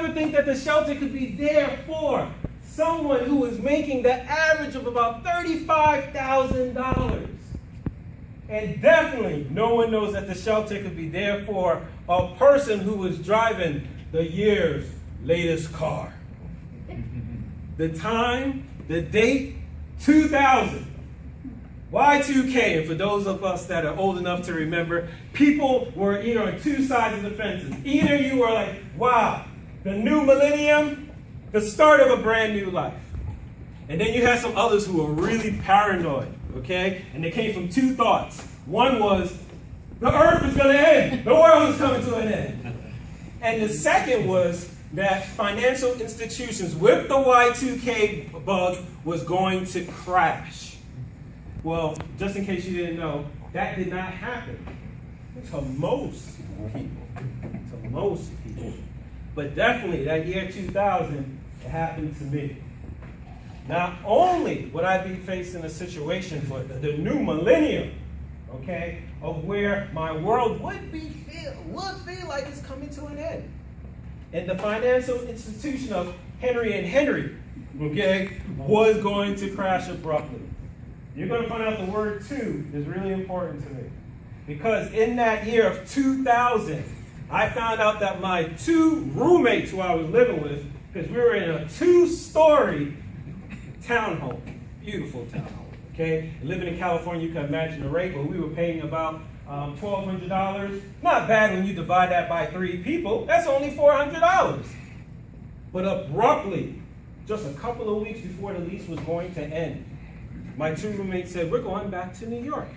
ever think that the shelter could be there for someone who was making the average of about $35,000? And definitely no one knows that the shelter could be there for a person who was driving the year's latest car. The time, the date, 2000. Y2K, and for those of us that are old enough to remember, people were either on two sides of the fences. Either you were like, wow, the new millennium, the start of a brand new life. And then you had some others who were really paranoid, okay? And they came from two thoughts. One was, the earth is going to end. The world is coming to an end. And the second was that financial institutions with the Y2K bug was going to crash. Well, just in case you didn't know, that did not happen to most people. But definitely that year 2000, it happened to me. Not only would I be facing a situation for the new millennium, okay, of where my world would feel like it's coming to an end. And the financial institution of Henry and Henry, okay, was going to crash abruptly. You're going to find out the word "to" is really important to me. Because in that year of 2000, I found out that my two roommates who I was living with, because we were in a 2-story townhome, beautiful townhome, okay? Living in California, you can imagine the rate, but we were paying about $1,200. Not bad when you divide that by 3 people. That's only $400. But abruptly, just a couple of weeks before the lease was going to end, my two roommates said, we're going back to New York.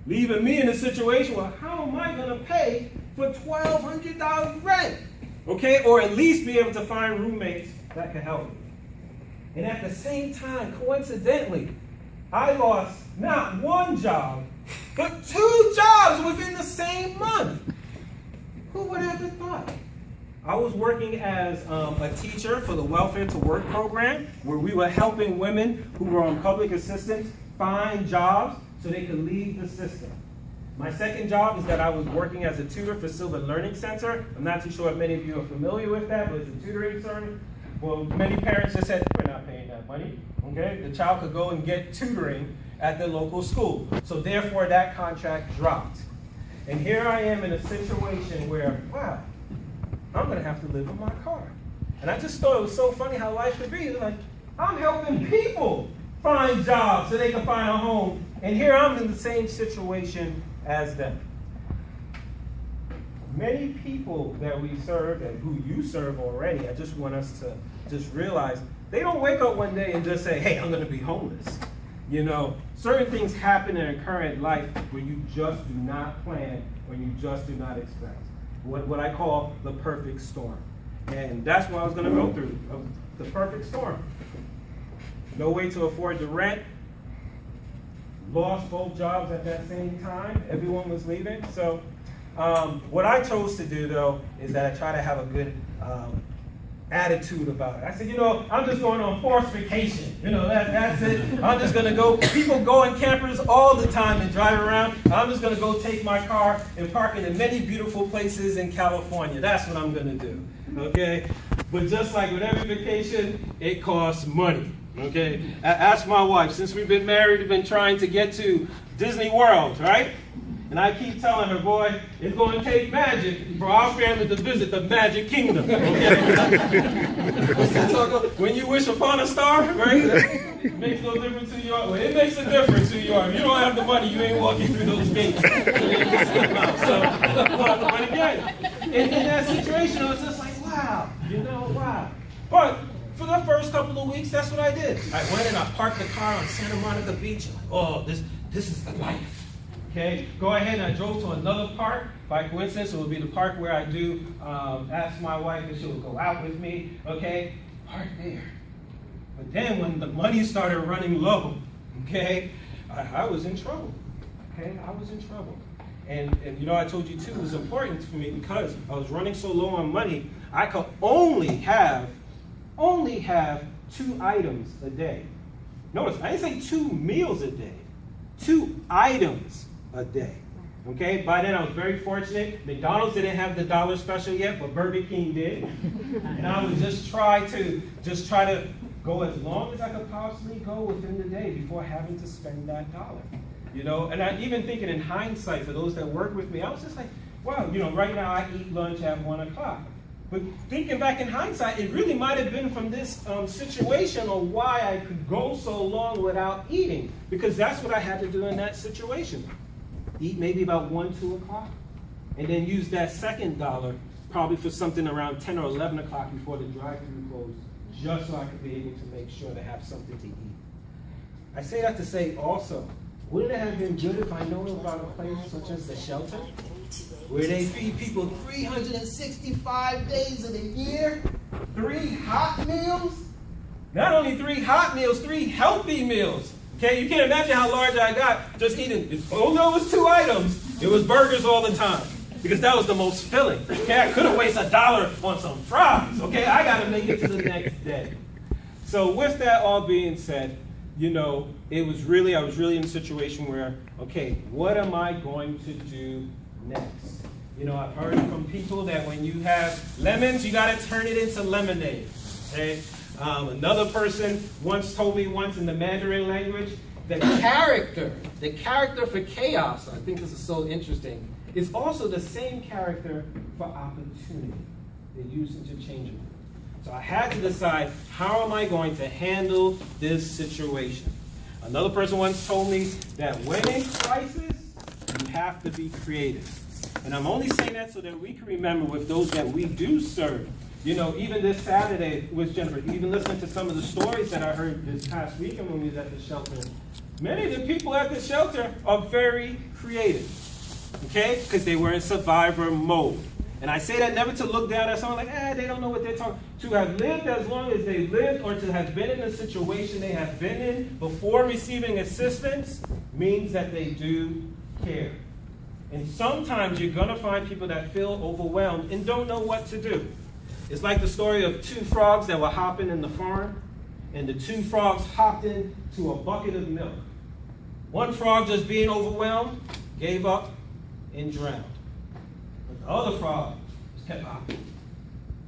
Leaving me in a situation where how am I going to pay for $1,200 rent? Okay, or at least be able to find roommates that can help me. And at the same time, coincidentally, I lost not one job, but 2 jobs within the same month. Who would have thought? I was working as a teacher for the Welfare to Work program, where we were helping women who were on public assistance find jobs so they could leave the system. My second job is that I was working as a tutor for Silver Learning Center. I'm not too sure if many of you are familiar with that, but it's a tutoring service. Well, many parents just said, we're not paying that money, okay? The child could go and get tutoring at the local school. So therefore, that contract dropped. And here I am in a situation where, wow, I'm going to have to live in my car. And I just thought it was so funny how life could be. Like, I'm helping people find jobs so they can find a home. And here I'm in the same situation as them. Many people that we serve and who you serve already, I just want us to just realize, they don't wake up one day and just say, hey, I'm going to be homeless. You know, certain things happen in a current life where you just do not plan or you just do not expect. What I call the perfect storm. And that's what I was going to go through, the perfect storm. No way to afford the rent. Lost both jobs at that same time. Everyone was leaving. So what I chose to do, though, is that I try to have a good attitude about it. I said, you know, I'm just going on forced vacation. You know, that's it. I'm just going to go. People go in campers all the time and drive around. I'm just going to go take my car and park it in many beautiful places in California. That's what I'm going to do. Okay? But just like with every vacation, it costs money. Okay? Ask my wife. Since we've been married, we've been trying to get to Disney World, right? And I keep telling her, boy, it's going to take magic for our family to visit the Magic Kingdom. Okay? When you wish upon a star, right? It makes no difference who you are. Well, it makes a difference who you are. If you don't have the money, you ain't walking through those gates. But again, in that situation, I was just like, wow, you know, wow. But for the first couple of weeks, that's what I did. I went and I parked the car on Santa Monica Beach. Oh, this is life. Okay, go ahead and I drove to another park. By coincidence, it would be the park where I do ask my wife if she would go out with me. Okay, park there. But then when the money started running low, okay, I was in trouble. Okay, I was in trouble. And you know, I told you too, it was important for me because I was running so low on money, I could only have 2 items a day. Notice, I didn't say 2 meals a day. 2 items a day. Okay, by then I was very fortunate. McDonald's didn't have the dollar special yet, but Burger King did. And I would just try to go as long as I could possibly go within the day before having to spend that dollar. You know, and I even thinking in hindsight, for those that work with me, I was just like, wow, you know, right now I eat lunch at 1 o'clock. But thinking back in hindsight, it really might have been from this situation or why I could go so long without eating, because that's what I had to do in that situation. Eat maybe about 1, 2 o'clock, and then use that second dollar probably for something around 10 or 11 o'clock before the drive-thru closed, just so I could be able to make sure to have something to eat. I say that to say also, wouldn't it have been good if I known about a place such as the shelter, where they feed people 365 days of the year, 3 hot meals? Not only 3 hot meals, 3 healthy meals. Okay, you can't imagine how large I got just eating. Although it was 2 items, it was burgers all the time, because that was the most filling. Okay, I couldn't waste $1 on some fries. Okay, I got to make it to the next day. So with that all being said, you know, I was really in a situation where, okay, what am I going to do next? You know, I've heard from people that when you have lemons, you got to turn it into lemonade. Okay. Another person once told me in the Mandarin language, the character for chaos, I think this is so interesting, is also the same character for opportunity. They use interchangeably. So I had to decide, how am I going to handle this situation? Another person once told me that when in crisis, you have to be creative. And I'm only saying that so that we can remember with those that we do serve. You know, even this Saturday with Jennifer, even listening to some of the stories that I heard this past weekend when we was at the shelter, many of the people at the shelter are very creative, okay? Because they were in survivor mode. And I say that never to look down at someone like, they don't know what they're talking. To have lived as long as they lived, or to have been in a situation they have been in before receiving assistance, means that they do care. And sometimes you're going to find people that feel overwhelmed and don't know what to do. It's like the story of 2 frogs that were hopping in the farm, and the 2 frogs hopped into a bucket of milk. One frog, just being overwhelmed, gave up and drowned. But the other frog just kept hopping,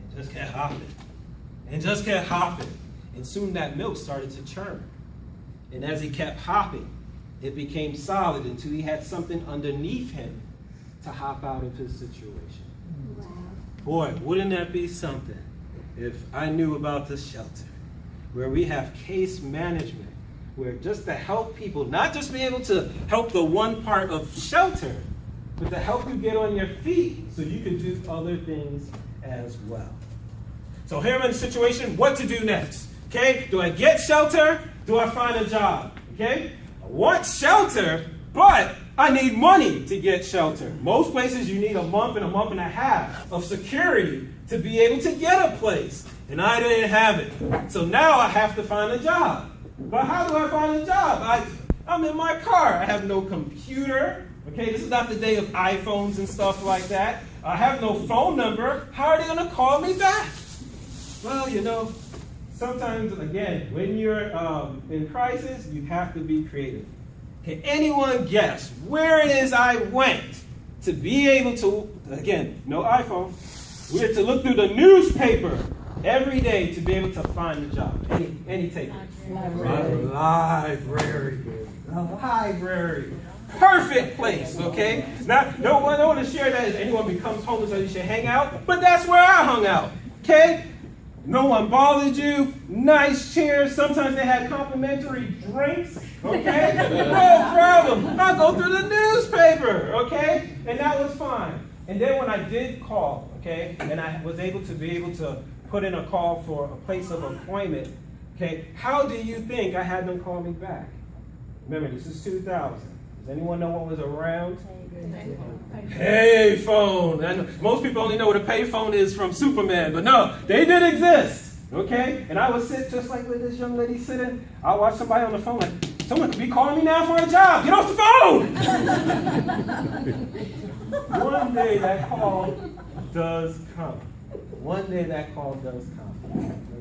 and just kept hopping, and just kept hopping. And soon that milk started to churn. And as he kept hopping, it became solid until he had something underneath him to hop out of his situation. Wow. Boy, wouldn't that be something if I knew about this shelter, where we have case management, where just to help people, not just be able to help the one part of shelter, but to help you get on your feet so you can do other things as well. So here I'm in a situation, what to do next? Okay, do I get shelter? Do I find a job? Okay, I want shelter, but I need money to get shelter. Most places you need a month and a half of security to be able to get a place. And I didn't have it. So now I have to find a job. But how do I find a job? I'm in my car. I have no computer. Okay, this is not the day of iPhones and stuff like that. I have no phone number. How are they going to call me back? Well, you know, sometimes, again, when you're in crisis, you have to be creative. Can anyone guess where it is I went to be able to, again, no iPhone, we had to look through the newspaper every day to be able to find a job? Any takers? Library. A library. Perfect place, okay? Now, don't want to share that if anyone becomes homeless so you should hang out, but that's where I hung out, okay? No one bothered you, nice chairs, sometimes they had complimentary drinks, okay? No problem. I'll go through the newspaper, okay? And that was fine. And then when I did call, okay, and I was able to put in a call for a place of appointment, okay, how do you think I had them call me back? Remember, this is 2000. Does anyone know what was around? Payphone. I know most people only know what a payphone is from Superman, but no, they did exist. Okay? And I would sit just like with this young lady sitting. I'll watch somebody on the phone like, someone could be calling me now for a job. Get off the phone! One day that call does come. one day that call does come,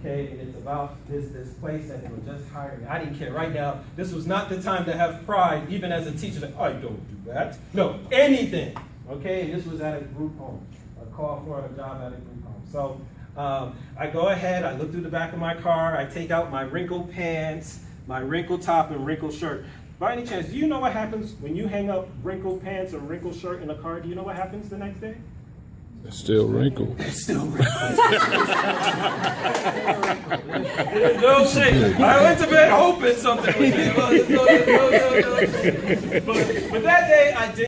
okay? And it's about this place that they were just hiring. I didn't care. Right now, this was not the time to have pride, even as a teacher, that I don't do that. No, anything, okay? And this was at a group home, a call for a job at a group home. So I go ahead, I look through the back of my car, I take out my wrinkled pants, my wrinkled top, and wrinkled shirt. By any chance, do you know what happens when you hang up wrinkled pants or wrinkled shirt in a car? Do you know what happens the next day? It's still wrinkled. It's still wrinkled. No shit. I went to bed hoping something would be. But that day I did.